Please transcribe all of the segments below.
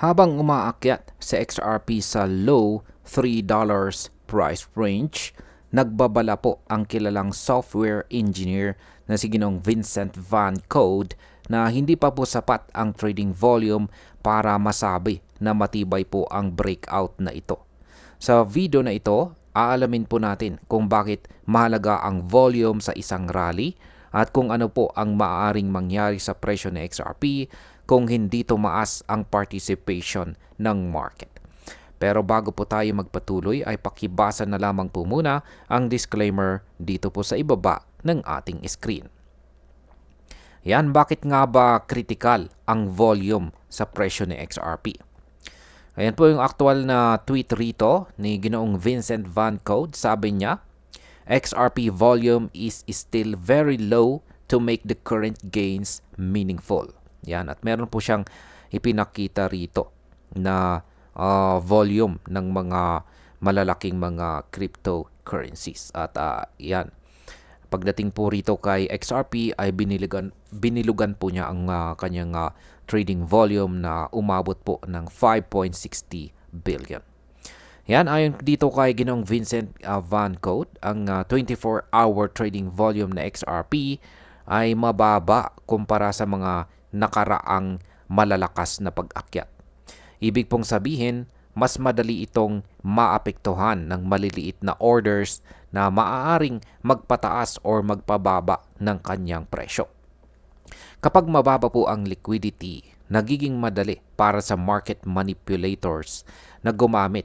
Habang umaakyat sa XRP sa low $3 price range, nagbabala po ang kilalang software engineer na si Ginoong Vincent Van Code na hindi pa po sapat ang trading volume para masabi na matibay po ang breakout na ito. Sa video na ito, aalamin po natin kung bakit mahalaga ang volume sa isang rally at kung ano po ang maaaring mangyari sa presyo ng XRP kung hindi tumaas ang participation ng market. Pero bago po tayo magpatuloy ay pakibasa na lamang po muna ang disclaimer dito po sa ibaba ng ating screen. Yan, bakit nga ba critical ang volume sa presyo ng XRP? Ayan po yung actual na tweet rito ni Ginoong Vincent Van Code. Sabi niya, XRP volume is still very low to make the current gains meaningful. Yan, at meron po siyang ipinakita rito na volume ng mga malalaking mga cryptocurrencies. At yan, pagdating po rito kay XRP ay binilugan po niya ang kanyang trading volume na umabot po ng 5.60 billion. Yan, ayon dito kay Ginoong Vincent Van Code, ang 24-hour trading volume na XRP ay mababa kumpara sa mga nakaraang malalakas na pag-akyat. Ibig pong sabihin, mas madali itong maapektuhan ng maliliit na orders na maaaring magpataas or magpababa ng kanyang presyo. Kapag mababa po ang liquidity, nagiging madali para sa market manipulators na gumamit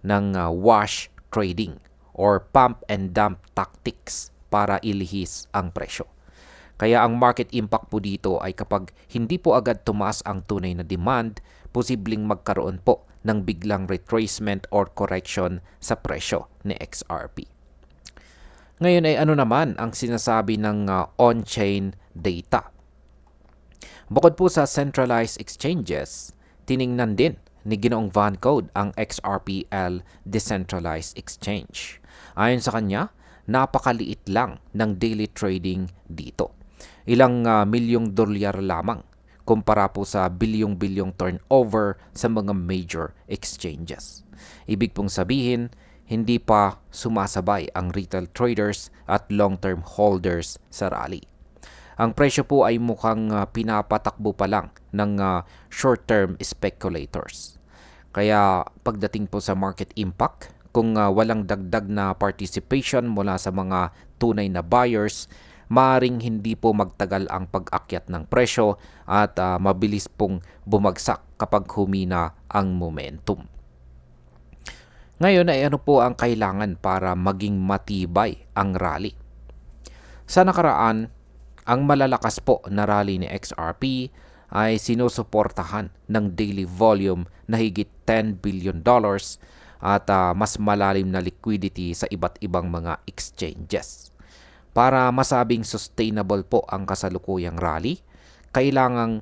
ng wash trading or pump and dump tactics para ilihis ang presyo. Kaya ang market impact po dito ay kapag hindi po agad tumaas ang tunay na demand, posibleng magkaroon po ng biglang retracement or correction sa presyo ni XRP. Ngayon ay ano naman ang sinasabi ng on-chain data? Bukod po sa centralized exchanges, tiningnan din ni Ginoong Van Code ang XRPL Decentralized Exchange. Ayon sa kanya, napakaliit lang ng daily trading dito. Ilang milyong dolyar lamang kumpara po sa bilyong-bilyong turnover sa mga major exchanges. Ibig pong sabihin, hindi pa sumasabay ang retail traders at long-term holders sa rally. Ang presyo po ay mukhang pinapatakbo pa lang ng short-term speculators. Kaya pagdating po sa market impact, kung walang dagdag na participation mula sa mga tunay na buyers, maaring hindi po magtagal ang pag-akyat ng presyo at mabilis pong bumagsak kapag humina ang momentum. Ngayon ay ano po ang kailangan para maging matibay ang rally? Sa nakaraan, ang malalakas po na rally ni XRP ay sinusuportahan ng daily volume na higit $10 billion at mas malalim na liquidity sa iba't ibang mga exchanges. Para masabing sustainable po ang kasalukuyang rally, kailangang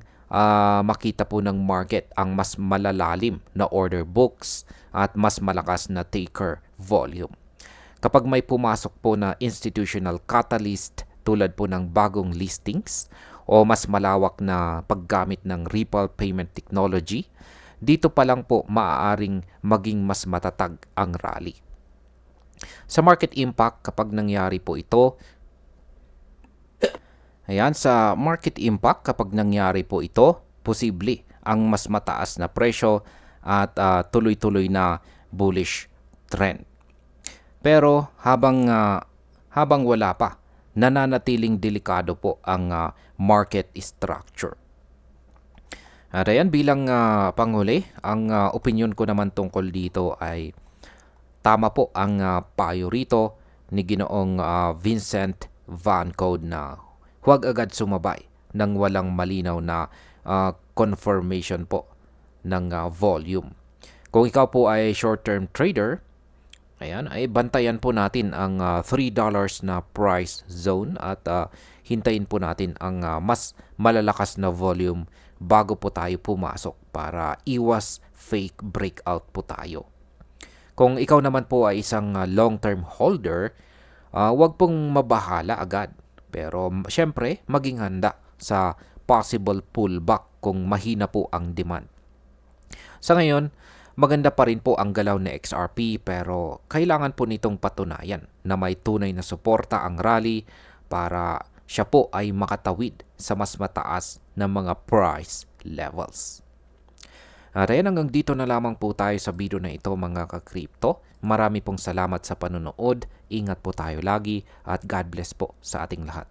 makita po ng market ang mas malalalim na order books at mas malakas na taker volume. Kapag may pumasok po na institutional catalyst tulad po ng bagong listings o mas malawak na paggamit ng Ripple payment technology, dito pa lang po maaaring maging mas matatag ang rally. Sa market impact, kapag nangyari po ito, sa market impact, kapag nangyari po ito, posible ang mas mataas na presyo at tuloy-tuloy na bullish trend. Pero habang wala pa, nananatiling delikado po ang market structure. At ayan, bilang panghuli, ang opinion ko naman tungkol dito ay tama po ang payo rito ni Ginoong Vincent Van Code na huwag agad sumabay ng walang malinaw na confirmation po ng volume. Kung ikaw po ay short-term trader, ayan, ay bantayan po natin ang $3 na price zone at hintayin po natin ang mas malalakas na volume bago po tayo pumasok para iwas fake breakout po tayo. Kung ikaw naman po ay isang long-term holder, huwag pong mabahala agad. Pero syempre, maging handa sa possible pullback kung mahina po ang demand. Sa ngayon, maganda pa rin po ang galaw ni XRP pero kailangan po nitong patunayan na may tunay na suporta ang rally para siya po ay makatawid sa mas mataas na mga price levels. At ayan, hanggang dito na lamang po tayo sa video na ito mga ka-crypto. Marami pong salamat sa panonood. Ingat po tayo lagi at God bless po sa ating lahat.